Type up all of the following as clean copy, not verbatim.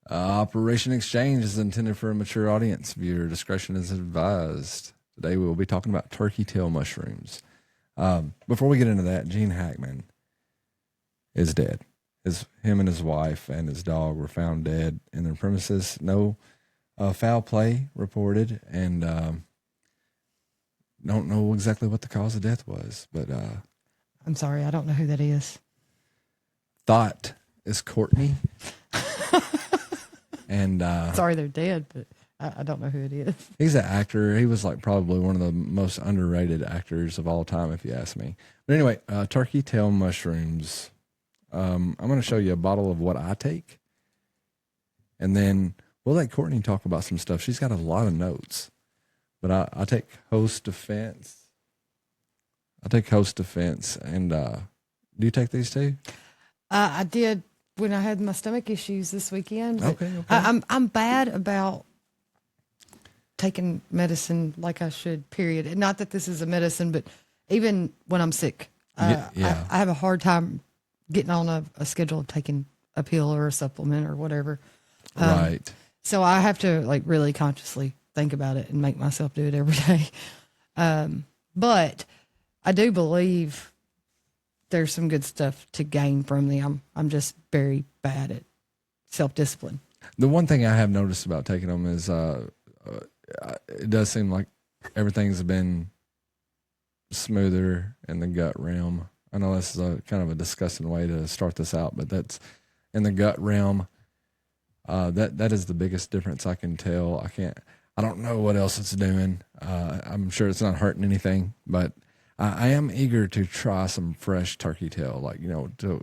Operation Exchange is intended for a mature audience. Viewer discretion is advised. Today we will be talking about turkey tail mushrooms. Before we get into that, Gene Hackman is dead. Him and his wife and his dog were found dead in their premises. No foul play reported, and don't know exactly what the cause of death was. But I'm sorry, I don't know who that is. Thought is Courtney. And sorry, they're dead, but I don't know who it is. He's an actor. He was like probably one of the most underrated actors of all time, if you ask me. But anyway, turkey tail mushrooms. I'm going to show you a bottle of what I take, and then we'll let Courtney talk about some stuff. She's got a lot of notes, but I take Host Defense. And do you take these too? I did when I had my stomach issues this weekend. Okay. I'm bad about taking medicine like I should, period. Not that this is a medicine, but even when I'm sick, I have a hard time getting on a schedule of taking a pill or a supplement or whatever. Right. So I have to like really consciously think about it and make myself do it every day. But I do believe there's some good stuff to gain from them. I'm just very bad at self-discipline. The one thing I have noticed about taking them is it does seem like everything's been smoother in the gut realm. I know this is a kind of a disgusting way to start this out, but that's in the gut realm. That is the biggest difference I can tell. I don't know what else it's doing. I'm sure it's not hurting anything, but I am eager to try some fresh turkey tail, like,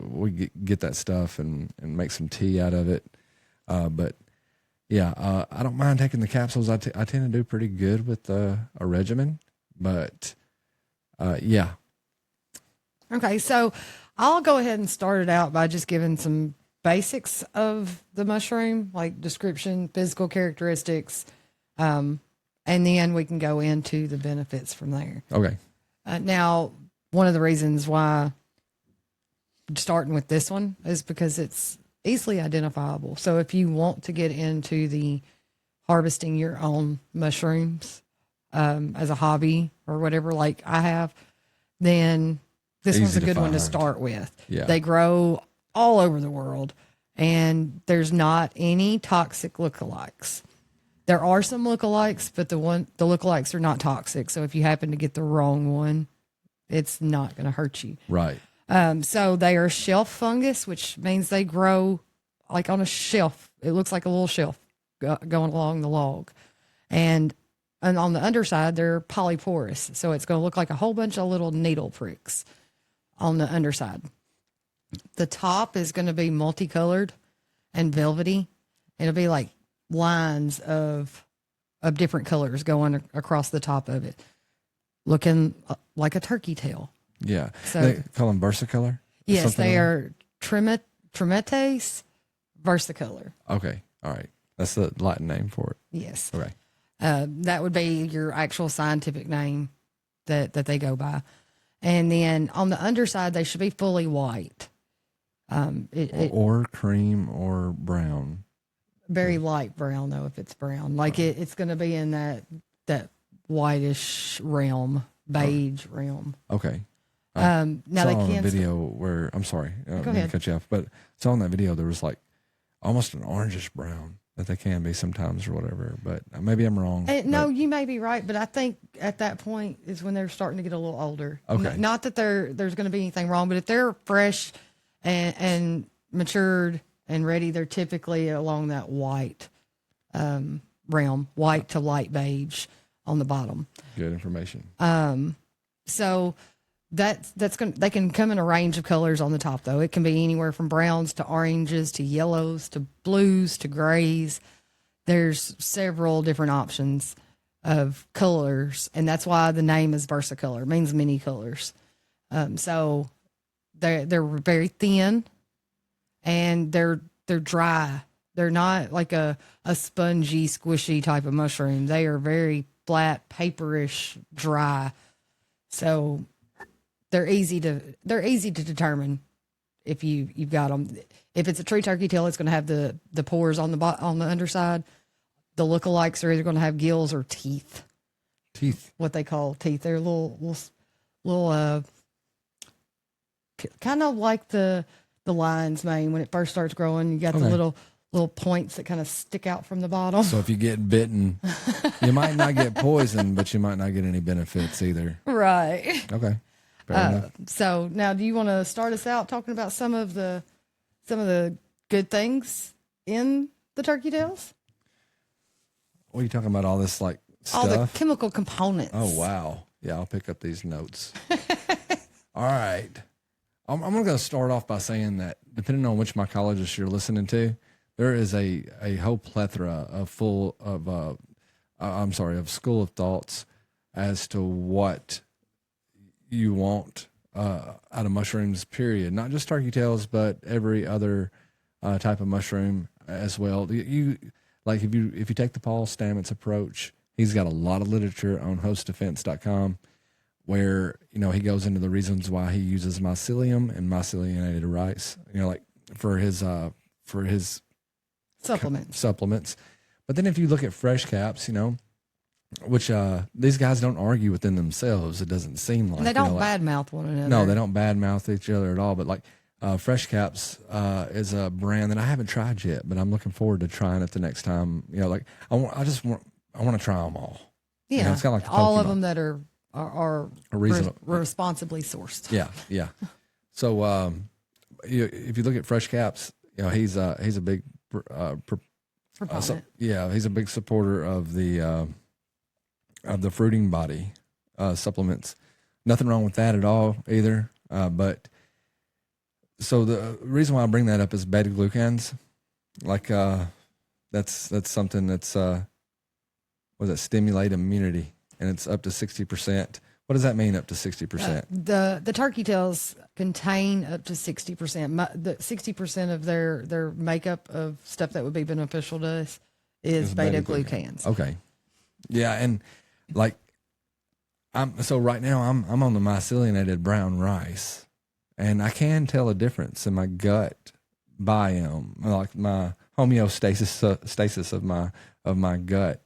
we get that stuff and make some tea out of it. But yeah, I don't mind taking the capsules. I tend to do pretty good with a regimen, but yeah. Okay, so I'll go ahead and start it out by just giving some basics of the mushroom, like description, physical characteristics, and then we can go into the benefits from there. Okay. Now, one of the reasons why starting with this one is because it's easily identifiable. So if you want to get into the harvesting your own mushrooms as a hobby or whatever, like I have, then this one's a good one to start with. Yeah. They grow all over the world, and there's not any toxic lookalikes. There are some lookalikes, but the lookalikes are not toxic. So if you happen to get the wrong one, it's not going to hurt you. Right. So they are shelf fungus, which means they grow like on a shelf. It looks like a little shelf going along the log. And on the underside, they're polyporous. So it's going to look like a whole bunch of little needle pricks on the underside. The top is going to be multicolored and velvety. It'll be like lines of different colors going across the top of it, looking like a turkey tail. Yeah. So they call them Versicolor? Yes, they are Tremetes Versicolor. Okay. All right. That's the Latin name for it. Yes. Okay. That would be your actual scientific name that they go by. And then on the underside, they should be fully white. Or cream or brown. Very light brown, though, if it's brown. Like it's going to be in that whitish realm, beige realm. Okay. Now they saw can a video where, I'm sorry, I don't Go mean to ahead. cut you off, but saw in that video there was like almost an orangish brown that they can be sometimes or whatever, but maybe I'm wrong. No, you may be right, but I think at that point is when they're starting to get a little older. Okay. Not that there's going to be anything wrong, but if they're fresh and matured and ready, they're typically along that white realm, white to light beige on the bottom. Good information. So that's going. They can come in a range of colors on the top, though. It can be anywhere from browns to oranges to yellows to blues to grays. There's several different options of colors, and that's why the name is Versicolor. It means many colors. So they're very thin, and they're dry. They're not like a spongy, squishy type of mushroom. They are very flat, paperish, dry. So they're easy to determine if you've got them. If it's a tree turkey tail, it's going to have the pores on on the underside. The lookalikes are either going to have gills or teeth. Teeth. What they call teeth. They're little kind of like the lion's mane when it first starts growing. You got the little points that kind of stick out from the bottom. So if you get bitten, you might not get poisoned, but you might not get any benefits either. Right. Okay. Fair enough. So now, do you want to start us out talking about some of the good things in the turkey tails? What are you talking about? All this like stuff? All the chemical components. Oh, wow. Yeah, I'll pick up these notes. All right. I'm going to start off by saying that depending on which mycologist you're listening to, there is a whole plethora of school of thoughts as to what you want out of mushrooms, period. Not just turkey tails, but every other type of mushroom as well. You like if you take the Paul Stamets approach, he's got a lot of literature on hostdefense.com where, he goes into the reasons why he uses mycelium and myceliated rice, like for his supplements. But then if you look at fresh caps, which these guys don't argue within themselves, it doesn't seem like. And they don't badmouth one another. No, they don't badmouth each other at all. But like Fresh Caps is a brand that I haven't tried yet, but I'm looking forward to trying it the next time. I want to try them all. Yeah, it's kind of like all of them that are responsibly sourced. Yeah. So if you look at Fresh Caps, he's a big he's a big supporter of the fruiting body supplements. Nothing wrong with that at all either. But so the reason why I bring that up is beta glucans. Like that's something that's stimulate immunity, and it's up to 60%. What does that mean, up to 60%? The turkey tails contain up to 60%. The 60% of their makeup of stuff that would be beneficial to us is beta glucans. Okay. Yeah, and like right now I'm on the myceliated brown rice, and I can tell a difference in my gut biome, like my homeostasis of my gut.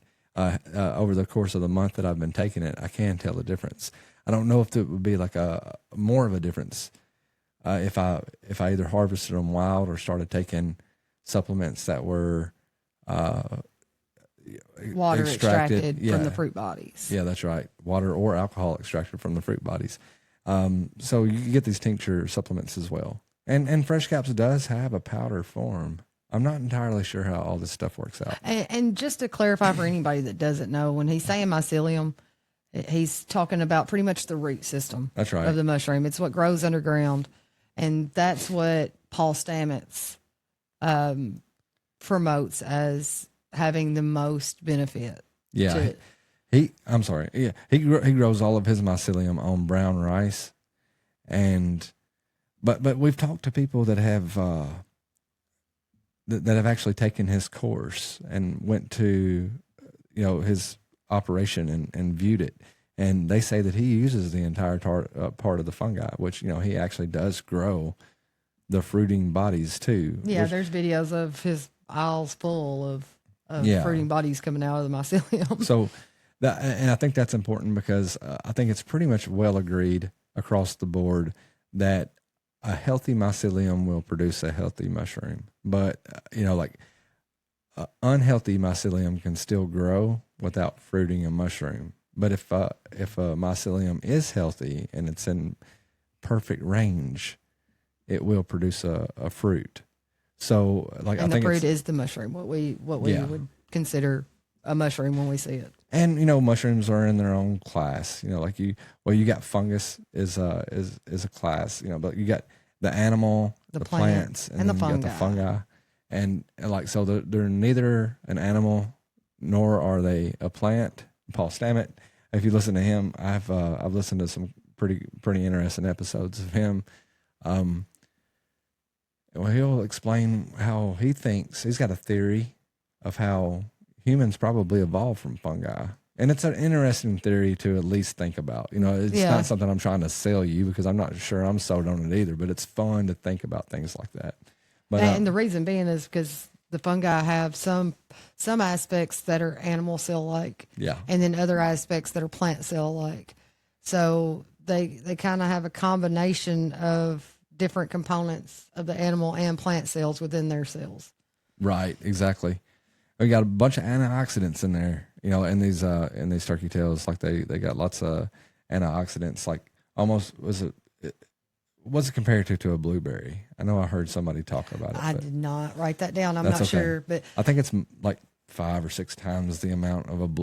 Over the course of the month that I've been taking it, I can tell the difference. I don't know if it would be like a more of a difference if I either harvested them wild or started taking supplements that were water extracted from the fruit bodies. Yeah, that's right. Water or alcohol extracted from the fruit bodies. So you get these tincture supplements as well. And Fresh Caps does have a powder form. I'm not entirely sure how all this stuff works out. And just to clarify for anybody that doesn't know, when he's saying mycelium, he's talking about pretty much the root system. That's right. Of the mushroom. It's what grows underground. And that's what Paul Stamets promotes as having the most benefit. Yeah. He grows all of his mycelium on brown rice. But we've talked to people that have that have actually taken his course and went to his operation and viewed it, and they say that he uses the entire part of the fungi, which he actually does grow the fruiting bodies too. Yeah, there's videos of his aisles full of fruiting bodies coming out of the mycelium. So and I think that's important because I think it's pretty much well agreed across the board that a healthy mycelium will produce a healthy mushroom. But, unhealthy mycelium can still grow without fruiting a mushroom. But if a mycelium is healthy and it's in perfect range, it will produce a fruit. So, I think the fruit is the mushroom, what we would consider a mushroom when we see it. And mushrooms are in their own class. You got fungus is a class. But you got the animal, the plants, and the fungi. You got the fungi, and so they're neither an animal nor are they a plant. Paul Stamets, if you listen to him, I've listened to some pretty interesting episodes of him. He'll explain how he thinks. He's got a theory of how humans probably evolved from fungi, And it's an interesting theory to at least think about. You know, it's Yeah. not something I'm trying to sell you because I'm not sure I'm sold on it either, but it's fun to think about things like that. But And the reason being is because the fungi have some aspects that are animal cell like, yeah, and then other aspects that are plant cell like. So they kind of have a combination of different components of the animal and plant cells within their cells. right, exactly. We got a bunch of antioxidants in there, you know, in these turkey tails. Like they got lots of antioxidants. Like almost what's it compared to a blueberry? I know I heard somebody talk about it. I But did not write that down. I'm that's not okay. sure, but I think it's like 5 or 6 times the amount of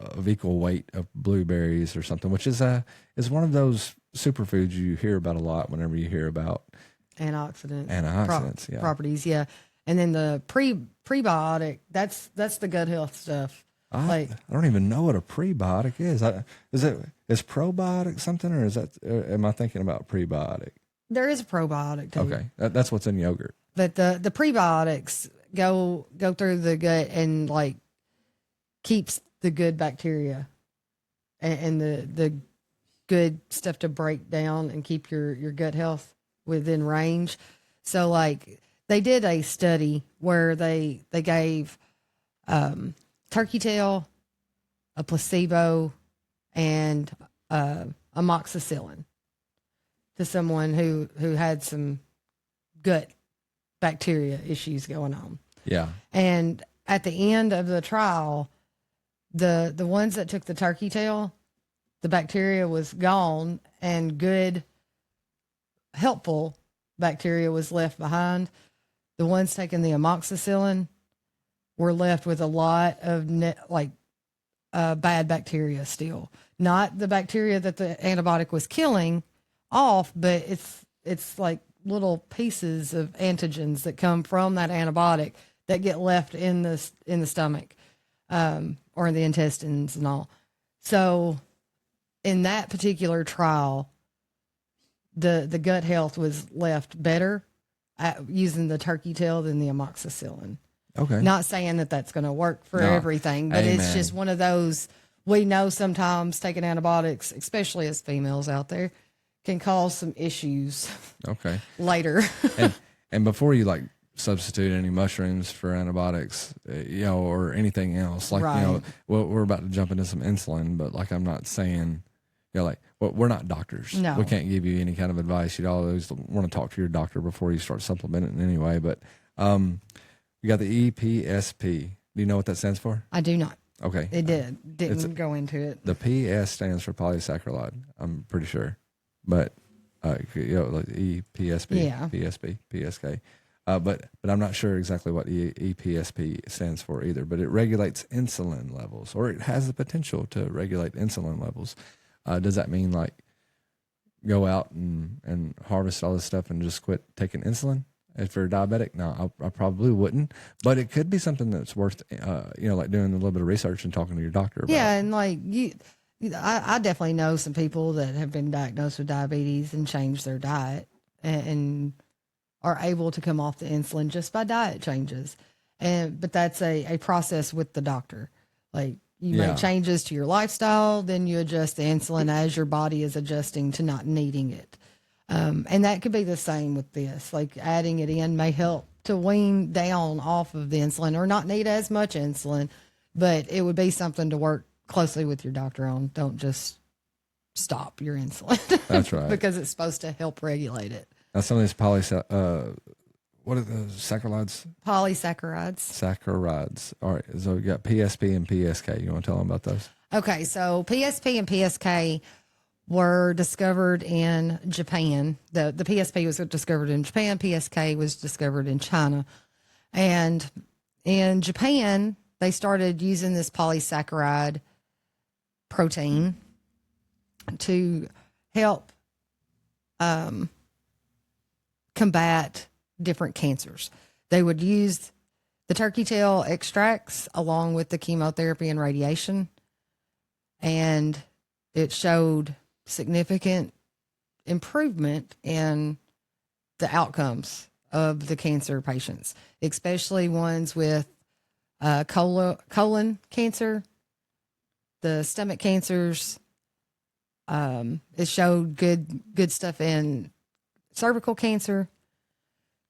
of equal weight of blueberries or something, which is one of those superfoods you hear about a lot whenever you hear about antioxidants yeah. properties, yeah. And then the prebiotic, that's the gut health stuff. I don't even know what a prebiotic is. Is probiotic something, or is that? Am I thinking about prebiotic? There is a probiotic too. Okay, that's what's in yogurt. But the prebiotics go through the gut and like keeps the good bacteria and the good stuff to break down and keep your gut health within range. So like they did a study where they gave turkey tail, a placebo, and amoxicillin to someone who had some gut bacteria issues going on. Yeah. And at the end of the trial, the ones that took the turkey tail, the bacteria was gone and good, helpful bacteria was left behind. The ones taking the amoxicillin were left with a lot of bad bacteria still. Not the bacteria that the antibiotic was killing off, but it's like little pieces of antigens that come from that antibiotic that get left in the stomach or in the intestines and all. So in that particular trial, the gut health was left better using the turkey tail than the amoxicillin. Okay. Not saying that that's going to work for No. everything, but Amen. it's just one of those. We know sometimes taking antibiotics, especially as females out there, can cause some issues Okay. later. and before you like substitute any mushrooms for antibiotics, you know, or anything else, like Right. you know, we're about to jump into some insulin, but like I'm not saying, you know, like we're not doctors. No. We can't give you any kind of advice. You'd always want to talk to your doctor before you start supplementing anyway. But you got the EPSP. Do you know what that stands for? I do not. Okay. It didn't go into it. The PS stands for polysaccharide. I'm pretty sure, but you know, like EPSP, Yeah. PSP, PSK. But I'm not sure exactly what EPSP stands for either. But it regulates insulin levels, or it has the potential to regulate insulin levels. Does that mean like go out and harvest all this stuff and just quit taking insulin? If you're diabetic, no, I probably wouldn't. But it could be something that's worth, you know, like doing a little bit of research and talking to your doctor about. Yeah, and like I definitely know some people that have been diagnosed with diabetes and changed their diet and are able to come off the insulin just by diet changes. But that's a process with the doctor. Like you Yeah. make changes to your lifestyle, then you adjust the insulin as your body is adjusting to not needing it. And that could be the same with this. Like adding it in may help to wean down off of the insulin or not need as much insulin, but it would be something to work closely with your doctor on. Don't just stop your insulin. That's right. Because it's supposed to help regulate it. Now some of these what are the saccharides? Polysaccharides. Saccharides. All right. So we got PSP and PSK. You want to tell them about those? Okay, so PSP and PSK were discovered in Japan. The PSP was discovered in Japan. PSK was discovered in China. And in Japan, they started using this polysaccharide protein to help combat different cancers. They would use the turkey tail extracts along with the chemotherapy and radiation, and it showed significant improvement in the outcomes of the cancer patients, especially ones with colon cancer the stomach cancers. It showed good stuff in cervical cancer.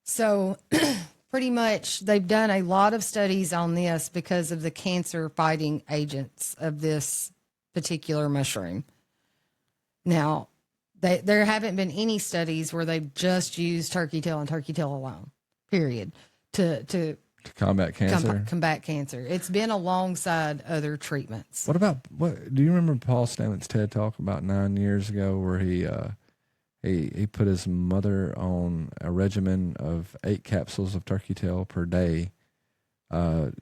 So pretty much they've done a lot of studies on this because of the cancer fighting agents of this particular mushroom. Now, there haven't been any studies where they've just used turkey tail and turkey tail alone, period, to combat cancer. Combat cancer. It's been alongside other treatments. What do you remember Paul Stamets TED Talk about 9 years ago where he put his mother on a regimen of 8 capsules of turkey tail per day? But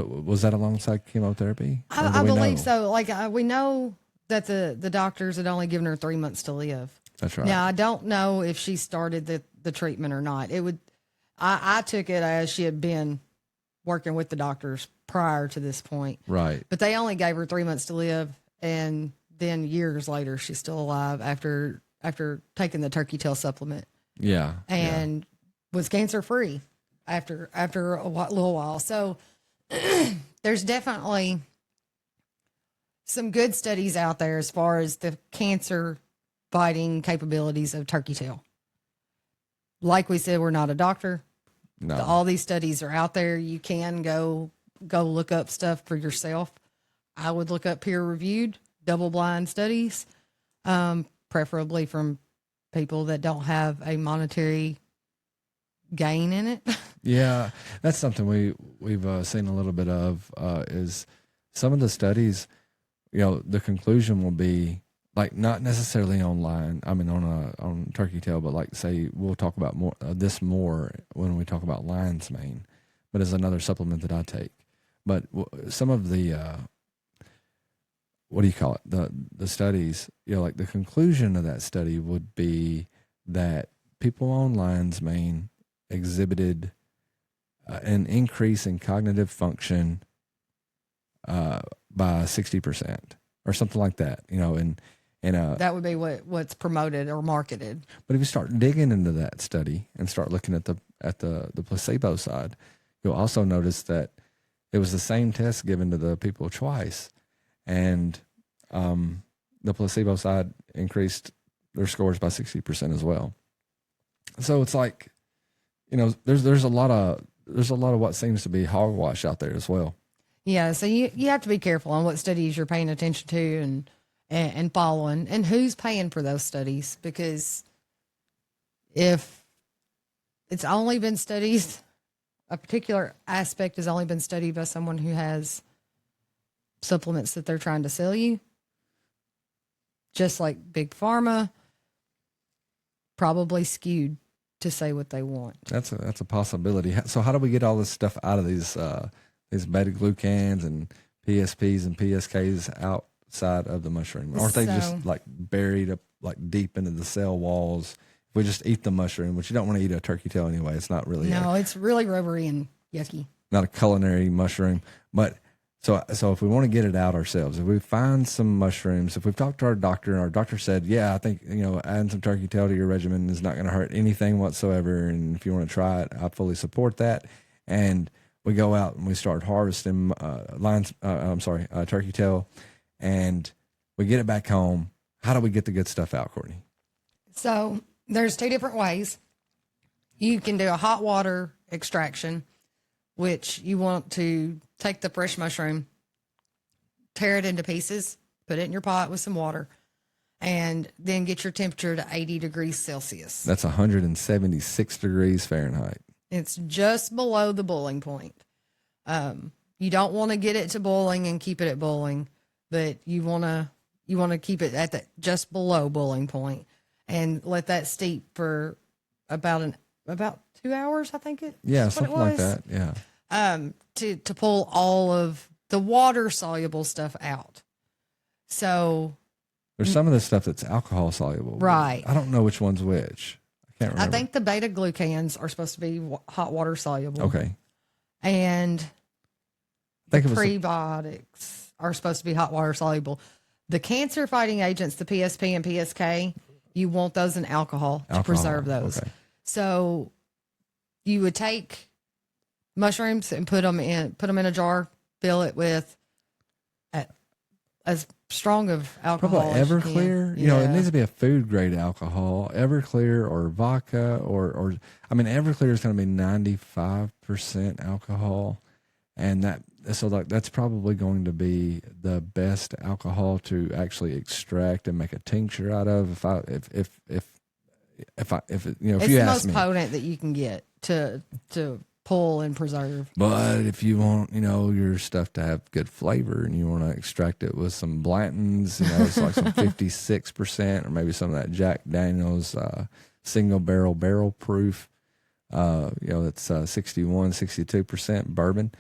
was that alongside chemotherapy? I believe so. Like we know that the doctors had only given her 3 months to live. That's right. Now I don't know if she started the treatment or not. I took it as she had been working with the doctors prior to this point. Right. But they only gave her 3 months to live, and then years later she's still alive after taking the turkey tail supplement. Yeah. And was cancer free after a little while. So there's definitely some good studies out there as far as the cancer fighting capabilities of turkey tail. Like we said, we're not a doctor. No. All these studies are out there. You can go look up stuff for yourself. I would look up peer-reviewed, double-blind studies, preferably from people that don't have a monetary gain in it. Yeah, that's something we've seen a little bit of is some of the studies. The conclusion will be like not necessarily online. I mean, on turkey tail, but like say we'll talk about more when we talk about lion's mane, but as another supplement that I take. But some of the what do you call it? The studies, like the conclusion of that study would be that people on lion's mane exhibited an increase in cognitive function by 60% or something like that. And that would be what's promoted or marketed. But if you start digging into that study and start looking at the placebo side, you'll also notice that it was the same test given to the people twice, and the placebo side increased their scores by 60% as well. So it's like, there's a lot of what seems to be hogwash out there as well. Yeah. So you have to be careful on what studies you're paying attention to and following, and who's paying for those studies, because if it's only been studied, a particular aspect has only been studied by someone who has supplements that they're trying to sell you, just like Big Pharma, probably skewed to say what they want. That's a possibility. So how do we get all this stuff out of these beta-glucans and PSPs and PSKs outside of the mushroom? Aren't they just like buried up like deep into the cell walls? If we just eat the mushroom, which you don't want to eat a turkey tail anyway. It's not really it's really rubbery and yucky. Not a culinary mushroom. But so if we want to get it out ourselves, if we find some mushrooms, if we've talked to our doctor and our doctor said, yeah, I think, adding some turkey tail to your regimen is not going to hurt anything whatsoever. And if you want to try it, I fully support that. And we go out and we start harvesting turkey tail, and we get it back home. How do we get the good stuff out, Courtney? So there's 2 different ways. You can do a hot water extraction, which you want to take the fresh mushroom, tear it into pieces, put it in your pot with some water, and then get your temperature to 80 degrees Celsius. That's 176 degrees Fahrenheit. It's just below the boiling point. You don't want to get it to boiling and keep it at boiling, but you want to keep it at just below boiling point and let that steep for about 2 hours, I think something like that. Yeah. To pull all of the water soluble stuff out. So there's some of this stuff that's alcohol soluble. Right. I don't know which one's which. I can't remember. I think the beta glucans are supposed to be hot water soluble. Okay. And the prebiotics are supposed to be hot water soluble. The cancer fighting agents, the PSP and PSK, you want those in alcohol to preserve those. Okay. So you would take mushrooms and put them in a jar, fill it with as strong of Probably alcohol as you can. Everclear. You know, it needs to be a food grade alcohol. Everclear or vodka or I mean, Everclear is going to be 95% alcohol, and that's probably going to be the best alcohol to actually extract and make a tincture out of. If you know, if It's you the ask most me. potent that you can get to pull and preserve. But if you want, you know, your stuff to have good flavor and you want to extract it with some Blanton's, you know, it's like some 56% or maybe some of that Jack Daniels single barrel proof, you know, that's 62% bourbon.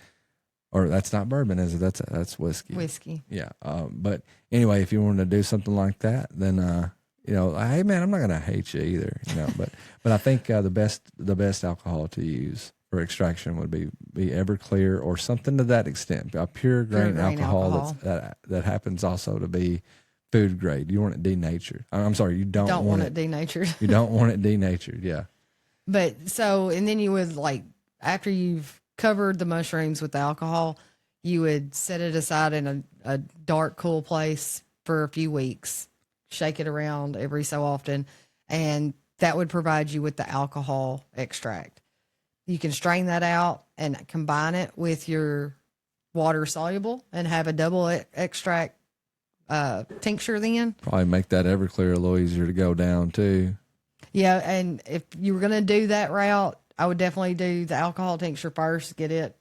Or that's not bourbon, is it? That's whiskey. Whiskey. Yeah. But anyway, if you want to do something like that, then you know, hey man, I'm not gonna hate you either, you know. But I think the best alcohol to use for extraction would be Everclear or something to that extent. A pure grain alcohol that happens also to be food grade. You want it denatured. I'm sorry, you don't want it denatured. You don't want it denatured. Yeah. But so, and then you would like, after you've covered the mushrooms with the alcohol, you would set it aside in a dark, cool place for a few weeks, shake it around every so often, and that would provide you with the alcohol extract. You can strain that out and combine it with your water soluble and have a double extract tincture then. Probably make that Everclear a little easier to go down too. Yeah, and if you were going to do that route, I would definitely do the alcohol tincture first, get it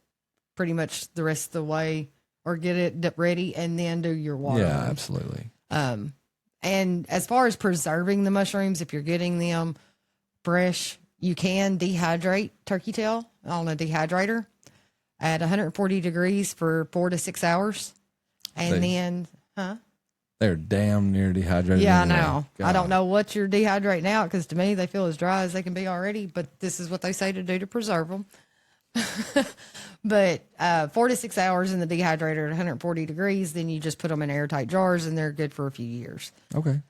pretty much the rest of the way, or get it ready, and then do your water. Yeah, absolutely. And as far as preserving the mushrooms, if you're getting them fresh, you can dehydrate turkey tail on a dehydrator at 140 degrees for 4 to 6 hours. And They're damn near dehydrated. Yeah, anyway. I know. God. I don't know what you're dehydrating out, because to me, they feel as dry as they can be already, but this is what they say to do to preserve them. But 4 to 6 hours in the dehydrator at 140 degrees, then you just put them in airtight jars and they're good for a few years. Okay.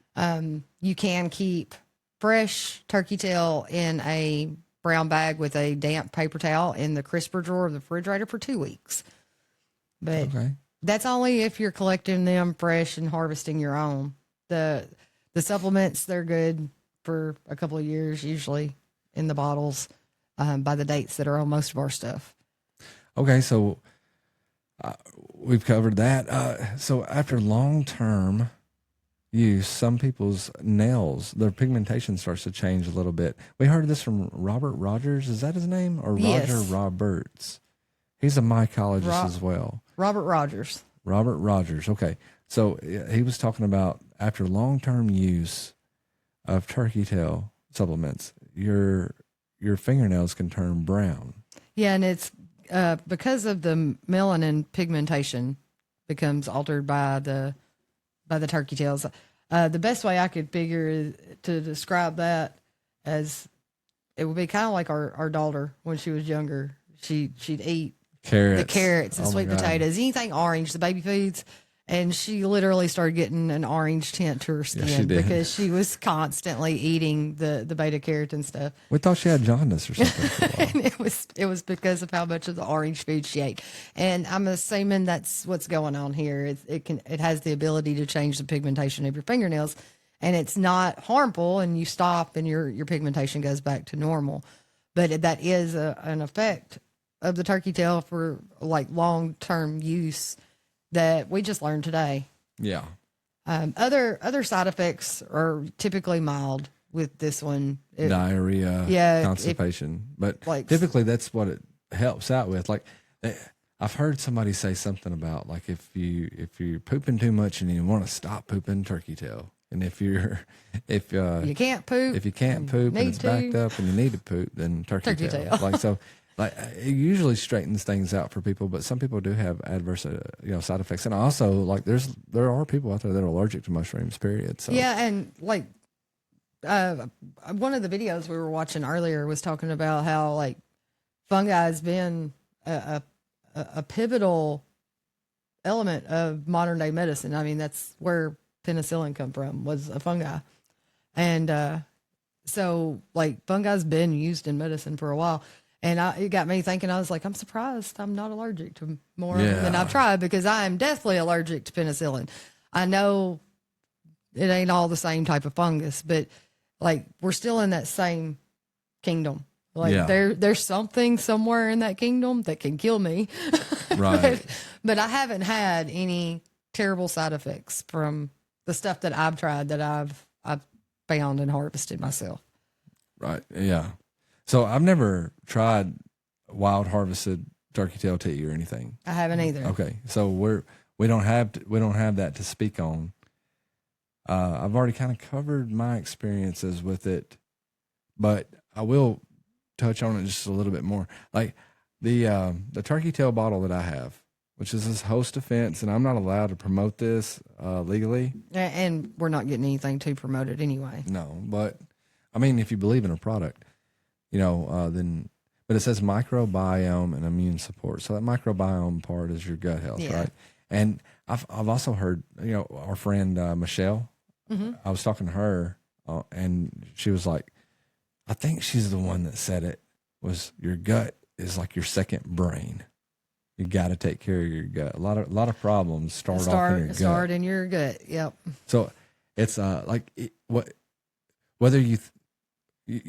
You can keep fresh turkey tail in a brown bag with a damp paper towel in the crisper drawer of the refrigerator for 2 weeks. But that's only if you're collecting them fresh and harvesting your own. The supplements, they're good for a couple of years, usually in the bottles, by the dates that are on most of our stuff. Okay, so we've covered that. So after long-term use, some people's nails, their pigmentation starts to change a little bit. We heard this from Robert Rogers. Is that his name? Or Yes. Roger Roberts? He's a mycologist as well. Robert Rogers. Robert Rogers. Okay. So he was talking about after long-term use of turkey tail supplements, your fingernails can turn brown. Yeah, and it's because of the melanin pigmentation becomes altered by the turkey tails. The best way I could figure to describe that as it would be kind of like our daughter when she was younger. She'd eat the carrots and sweet potatoes, anything orange, the baby foods. And she literally started getting an orange tint to her skin because she was constantly eating the beta carotene stuff. We thought she had jaundice or something for a while. And it was because of how much of the orange food she ate. And I'm assuming that's what's going on here. It has the ability to change the pigmentation of your fingernails, and it's not harmful. And you stop, and your pigmentation goes back to normal. But that is an effect of the turkey tail for like long-term use that we just learned today. Yeah. Other side effects are typically mild with this one. Diarrhea, constipation. But like, typically that's what it helps out with. Like I've heard somebody say something about like if you're pooping too much and you want to stop pooping, turkey tail. And if you can't poop, and it's backed up and you need to poop, then turkey tail. Like so. Like it usually straightens things out for people, but some people do have adverse, side effects. And also, like there are people out there that are allergic to mushrooms. Period. So yeah, and like one of the videos we were watching earlier was talking about how like fungi has been a pivotal element of modern day medicine. I mean, that's where penicillin come from, was a fungi, and so like fungi's been used in medicine for a while. And it got me thinking, I was like, I'm surprised I'm not allergic to more than I've tried, because I am deathly allergic to penicillin. I know it ain't all the same type of fungus, but like we're still in that same kingdom. Like Yeah. there's something somewhere in that kingdom that can kill me. Right. but I haven't had any terrible side effects from the stuff that I've tried that I've found and harvested myself. Right. Yeah. So I've never tried wild harvested turkey tail tea or anything. I haven't either. Okay. So we don't have that to speak on. I've already kind of covered my experiences with it, but I will touch on it just a little bit more. Like the turkey tail bottle that I have, which is this host defense, and I'm not allowed to promote this legally. And we're not getting anything to promote it anyway. No, but I mean, if you believe in a product, then. But it says microbiome and immune support. So that microbiome part is your gut health, Yeah. right? And I've also heard, our friend Michelle. Mm-hmm. I was talking to her, and she was like, I think she's the one that said it was your gut is like your second brain. You got to take care of your gut. A lot of problems start off in your gut. Start in your gut. Yep. So it's whether you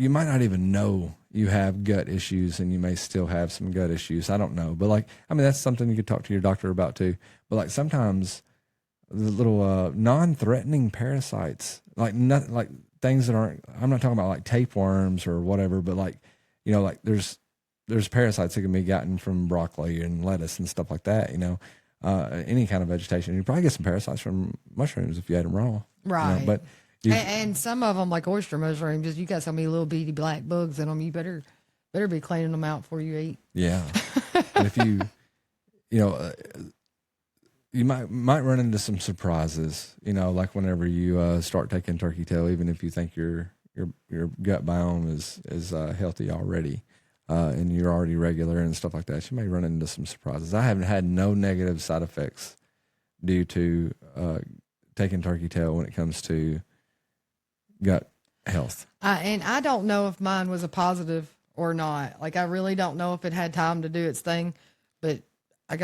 might not even know you have gut issues, and you may still have some gut issues. I don't know, but that's something you could talk to your doctor about too. But sometimes the little non-threatening parasites, like things that aren't. I'm not talking about like tapeworms or whatever, but there's parasites that can be gotten from broccoli and lettuce and stuff like that. Any kind of vegetation. You probably get some parasites from mushrooms if you ate them raw. Right. But and some of them, like oyster mushrooms, just you got so many little bitty black bugs in them. You better be cleaning them out before you eat. Yeah. And if you might run into some surprises, like whenever you start taking turkey tail, even if you think your gut biome is healthy already, and you're already regular and stuff like that, you may run into some surprises. I haven't had no negative side effects due to taking turkey tail when it comes to gut health. And I don't know if mine was a positive or not. Like, I really don't know if it had time to do its thing, but I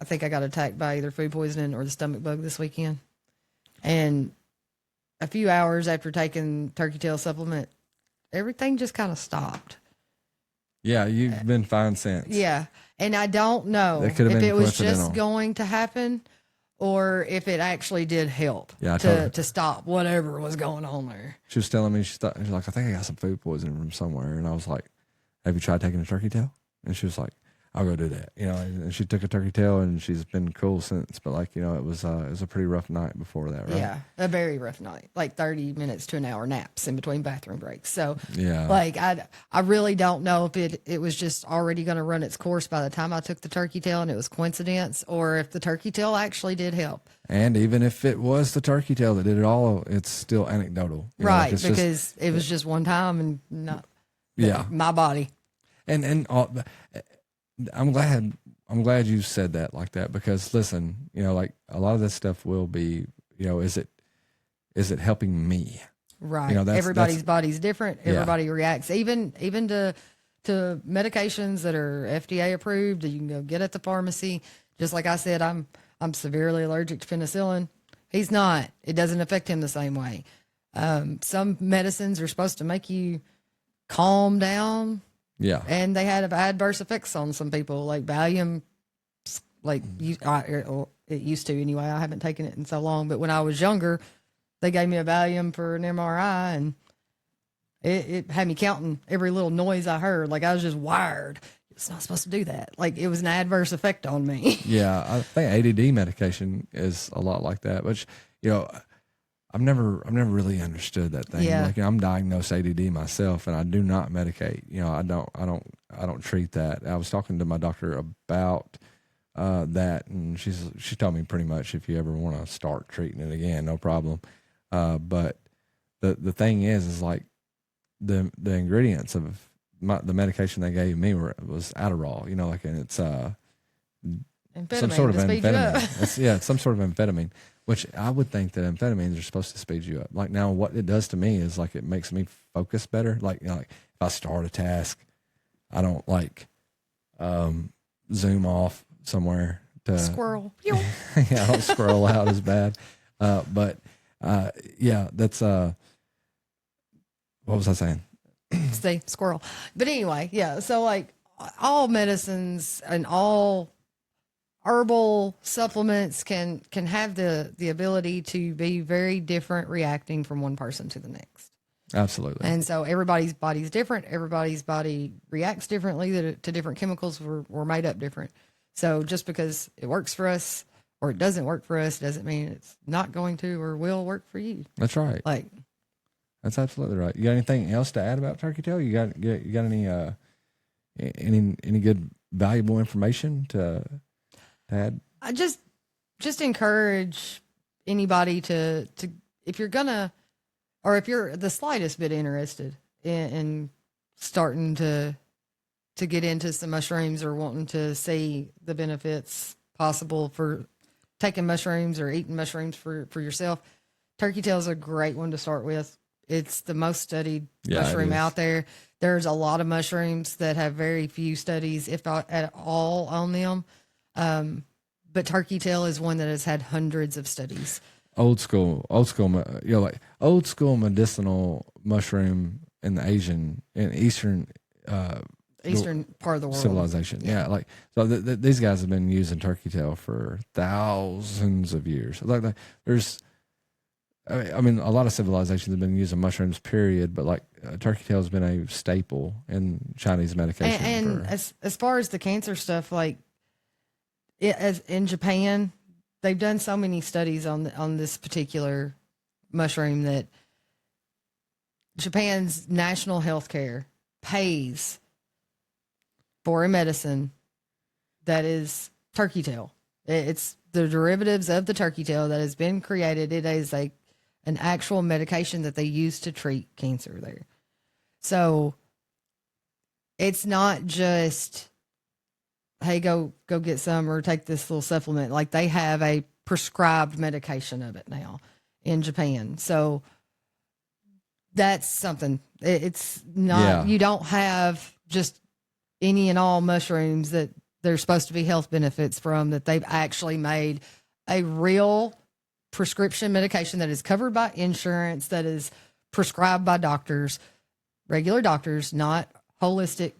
think I got attacked by either food poisoning or the stomach bug this weekend. And a few hours after taking turkey tail supplement, everything just kind of stopped. Yeah, you've been fine since. Yeah. And I don't know if it was just going to happen or if it actually did help to stop whatever was going on there. She was telling me, she's like, I think I got some food poisoning from somewhere. And I was like, have you tried taking a turkey tail? And she was like, I'll go do that. And she took a turkey tail and she's been cool since. But it was a pretty rough night before that, right? Yeah, a very rough night. Like 30 minutes to an hour naps in between bathroom breaks. So yeah, I really don't know if it was just already going to run its course by the time I took the turkey tail and it was coincidence, or if the turkey tail actually did help. And even if it was the turkey tail that did it all, it's still anecdotal, right? Because it was just one time and not my body. And I'm glad you said that like that, because listen, like a lot of this stuff will be, is it helping me? Right. Everybody's body's different. Everybody reacts even to medications that are FDA approved that you can go get at the pharmacy. Just like I said, I'm severely allergic to penicillin. He's not. It doesn't affect him the same way. Some medicines are supposed to make you calm down. Yeah. And they had adverse effects on some people, like Valium, it used to anyway. I haven't taken it in so long, but when I was younger, they gave me a Valium for an MRI, and it had me counting every little noise I heard. Like I was just wired. It's not supposed to do that. Like it was an adverse effect on me. Yeah. I think ADD medication is a lot like that, which, I've never really understood that thing. Yeah. Like I'm diagnosed ADD myself, and I do not medicate. I don't treat that. I was talking to my doctor about that, and she told me pretty much if you ever want to start treating it again, no problem. But the thing is like the ingredients of the medication they gave me was Adderall. And it's some sort of amphetamine. It's some sort of amphetamine. Which I would think that amphetamines are supposed to speed you up. Like now, what it does to me is like it makes me focus better. Like like if I start a task, I don't zoom off somewhere to Squirrel. I don't scroll out as bad. But yeah, that's what was I saying? Stay squirrel. But anyway, yeah. So like all medicines and all herbal supplements can have the ability to be very different, reacting from one person to the next. Absolutely. And so everybody's body's different. Everybody's body reacts differently to different chemicals. We're made up different. So just because it works for us or it doesn't work for us doesn't mean it's not going to or will work for you. That's right. Like, that's absolutely right. You got anything else to add about turkey tail? You got any good valuable information to add? I just encourage anybody to if you're gonna, or if you're the slightest bit interested in starting to get into some mushrooms or wanting to see the benefits possible for taking mushrooms or eating mushrooms for yourself, turkey tail is a great one to start with. It's the most studied mushroom out there. There's a lot of mushrooms that have very few studies, if not at all, on them. But turkey tail is one that has had hundreds of studies. Old school, like old school medicinal mushroom in the Eastern part of the world civilization. Yeah, like so these guys have been using turkey tail for thousands of years. Like there's, I mean, a lot of civilizations have been using mushrooms, period. But like turkey tail has been a staple in Chinese medication. And as far as the cancer stuff, like as in Japan, they've done so many studies on this particular mushroom that Japan's national health care pays for a medicine that is turkey tail. It's the derivatives of the turkey tail that has been created. It is an actual medication that they use to treat cancer there. So it's not just, hey, go get some or take this little supplement. Like they have a prescribed medication of it now in Japan. So that's something. It's not, you don't have just any and all mushrooms that there's supposed to be health benefits from, that they've actually made a real prescription medication that is covered by insurance, that is prescribed by doctors, regular doctors, not holistic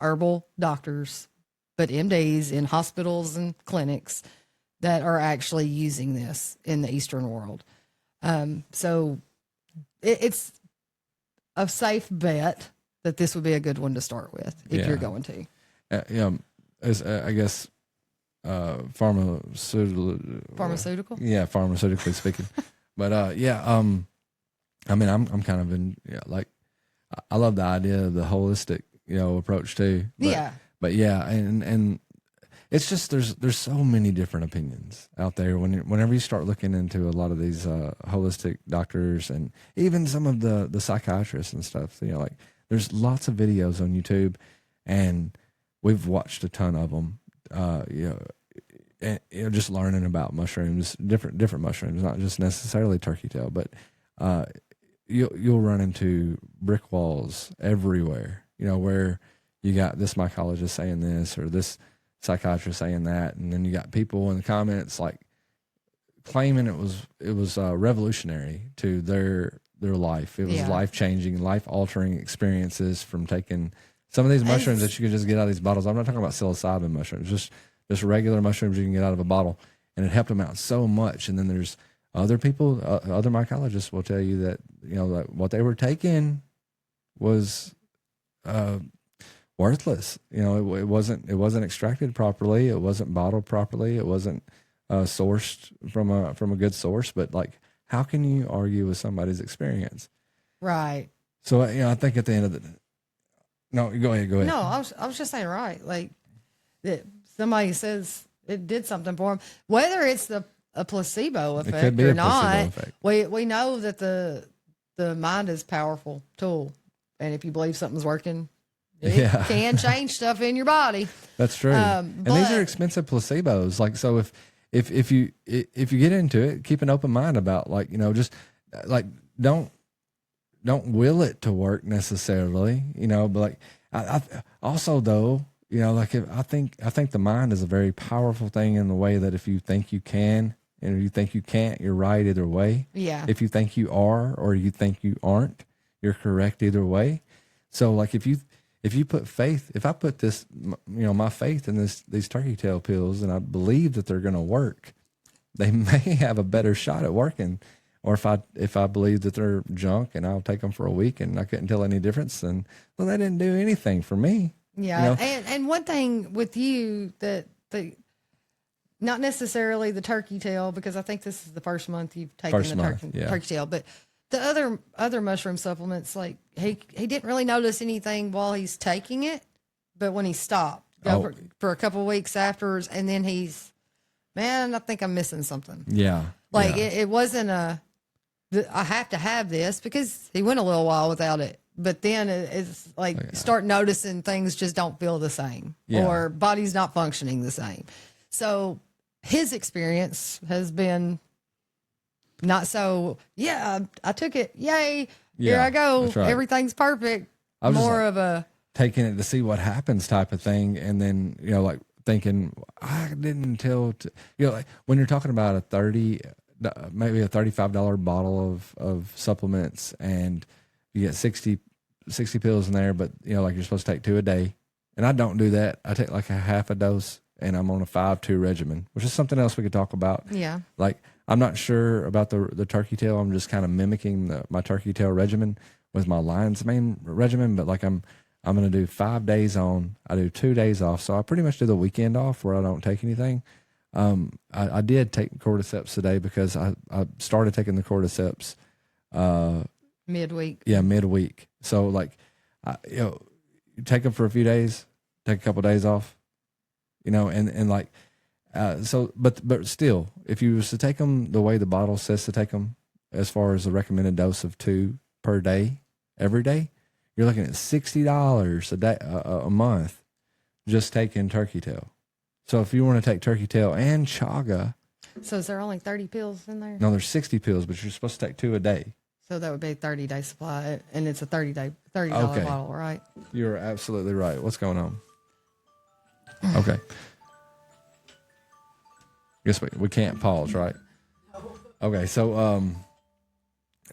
herbal doctors, but MDs in hospitals and clinics that are actually using this in the Eastern world. So it's a safe bet that this would be a good one to start with if you're going to. As I guess pharmaceutical. Yeah, pharmaceutically speaking. But I mean, I'm kind of in like I love the idea of the holistic approach too. But and it's just there's so many different opinions out there whenever you start looking into a lot of these holistic doctors and even some of the psychiatrists and stuff. Like there's lots of videos on YouTube, and we've watched a ton of them. And just learning about mushrooms, different mushrooms, not just necessarily turkey tail, but you'll run into brick walls everywhere. Where you got this mycologist saying this or this psychiatrist saying that, and then you got people in the comments like claiming it was revolutionary to their life. It was life changing, life altering experiences from taking some of these mushrooms that you can just get out of these bottles. I'm not talking about psilocybin mushrooms, just regular mushrooms you can get out of a bottle, and it helped them out so much. And then there's other people, other mycologists will tell you that that what they were taking was worthless. It wasn't extracted properly. It wasn't bottled properly. It wasn't sourced from a good source. But like, how can you argue with somebody's experience? Right. So I think at the end of the no, go ahead. No, I was just saying, right. Like that somebody says it did something for them, whether it's a placebo effect it could be or a not. Effect. We know that the mind is a powerful tool, and if you believe something's working, it can change stuff in your body. That's true. And these are expensive placebos. Like, so if you get into it, keep an open mind about just like don't will it to work necessarily, but like I also though, like I think the mind is a very powerful thing in the way that if you think you can And if you think you can't, you're right either way. Yeah. If you think you are or you think you aren't, you're correct either way. So like if you put faith, if I put this, my faith in these turkey tail pills, and I believe that they're going to work, they may have a better shot at working. Or if I believe that they're junk and I'll take them for a week and I couldn't tell any difference, then well, they didn't do anything for me. Yeah. And one thing with you that not necessarily the turkey tail, because I think this is the first month you've taken turkey tail, but the other mushroom supplements, like he didn't really notice anything while he's taking it, but when he stopped for a couple of weeks afterwards, and then man, I think I'm missing something. Yeah. Like it wasn't I have to have this, because he went a little while without it. But then it's like start noticing things just don't feel the same, or body's not functioning the same. So his experience has been not so, I took it. Yay. Here I go. Right. Everything's perfect. I was more of a taking it to see what happens type of thing. And then, like thinking, I didn't tell, like when you're talking about maybe a $35 bottle of supplements, and you get 60 pills in there, but like you're supposed to take 2 a day. And I don't do that. I take like a half a dose, and I'm on a 5-2 regimen, which is something else we could talk about. Yeah. Like I'm not sure about the turkey tail. I'm just kind of mimicking my turkey tail regimen with my lion's mane regimen, but like I'm going to do 5 days on, I do 2 days off. So I pretty much do the weekend off where I don't take anything. I did take cordyceps today because I started taking the cordyceps, midweek. Yeah. Midweek. So like, you take them for a few days, take a couple of days off, and like, but still, if you was to take them the way the bottle says to take them, as far as the recommended dose of 2 per day, every day, you're looking at $60 a day, a month, just taking turkey tail. So if you want to take turkey tail and chaga. So is there only 30 pills in there? No, there's 60 pills, but you're supposed to take 2 a day. So that would be a 30-day supply, and it's a $30 bottle, right? You're absolutely right. What's going on? Okay. Guess we can't pause, right? Okay, so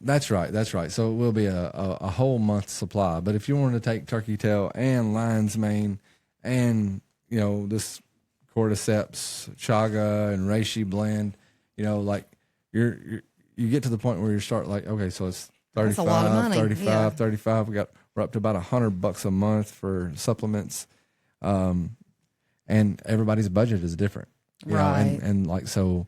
that's right. So it will be a whole month supply. But if you want to take turkey tail and lion's mane and this cordyceps, chaga, and reishi blend, like you get to the point where you start like, okay, so it's 35, that's a lot of money. 35. We're up to about $100 a month for supplements. And everybody's budget is different. Right. And like, so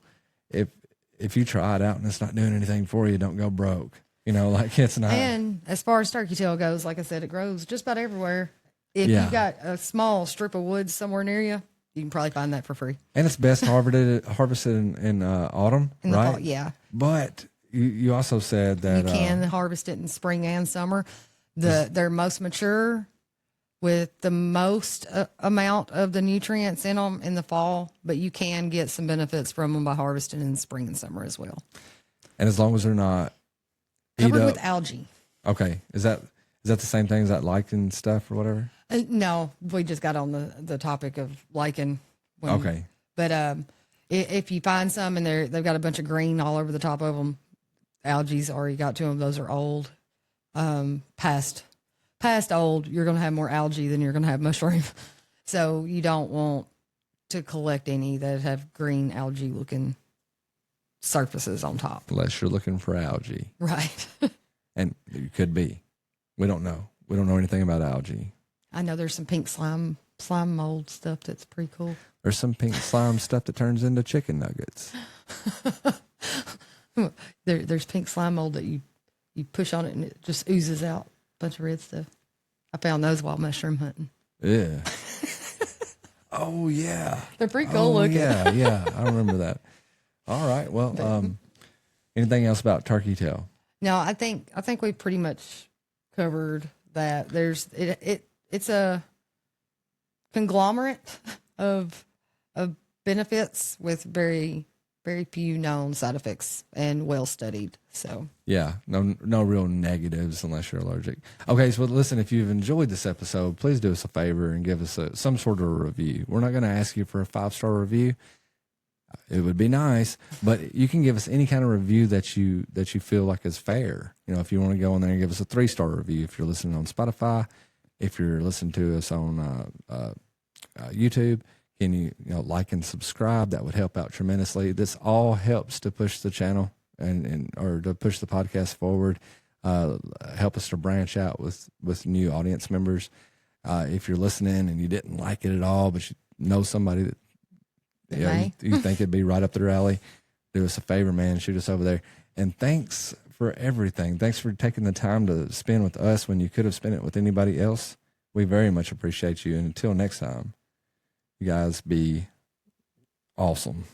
if you try it out and it's not doing anything for you, don't go broke. Like it's not. And as far as turkey tail goes, like I said, it grows just about everywhere. If you got a small strip of woods somewhere near you, you can probably find that for free. And it's best harvested in autumn, in the right? fall, yeah. But you also said that you can harvest it in spring and summer. They're most mature with the most amount of the nutrients in them in the fall, but you can get some benefits from them by harvesting in spring and summer as well. And as long as they're not covered with algae. Okay, is that the same thing as that lichen stuff or whatever? No, we just got on the topic of lichen. Okay, but if you find some and they've got a bunch of green all over the top of them, algae's already got to them. Those are old, past old. You're going to have more algae than you're going to have mushroom. So you don't want to collect any that have green algae looking surfaces on top. Unless you're looking for algae. Right. And it could be. We don't know. We don't know anything about algae. I know there's some pink slime mold stuff that's pretty cool. There's some pink slime stuff that turns into chicken nuggets. There's pink slime mold that you push on it and it just oozes out a bunch of red stuff. I found those while mushroom hunting. Yeah. Oh yeah. They're pretty cool looking. Yeah. I remember that. All right. Well, anything else about turkey tail? No, I think we pretty much covered that. It's a conglomerate of benefits with very, very few known side effects and well studied. So yeah, no real negatives unless you're allergic. Okay, so listen, if you've enjoyed this episode, please do us a favor and give us some sort of a review. We're not going to ask you for a 5-star review. It would be nice, but you can give us any kind of review that you feel like is fair. You know, if you want to go in there and give us a 3-star review, if you're listening on Spotify, if you're listening to us on YouTube, can you like and subscribe? That would help out tremendously. This all helps to push the channel and or to push the podcast forward. Help us to branch out with new audience members. If you're listening and you didn't like it at all, but you know somebody that you think it'd be right up their alley, do us a favor, man. Shoot us over there. And thanks for everything. Thanks for taking the time to spend with us when you could have spent it with anybody else. We very much appreciate you. And until next time, you guys be awesome.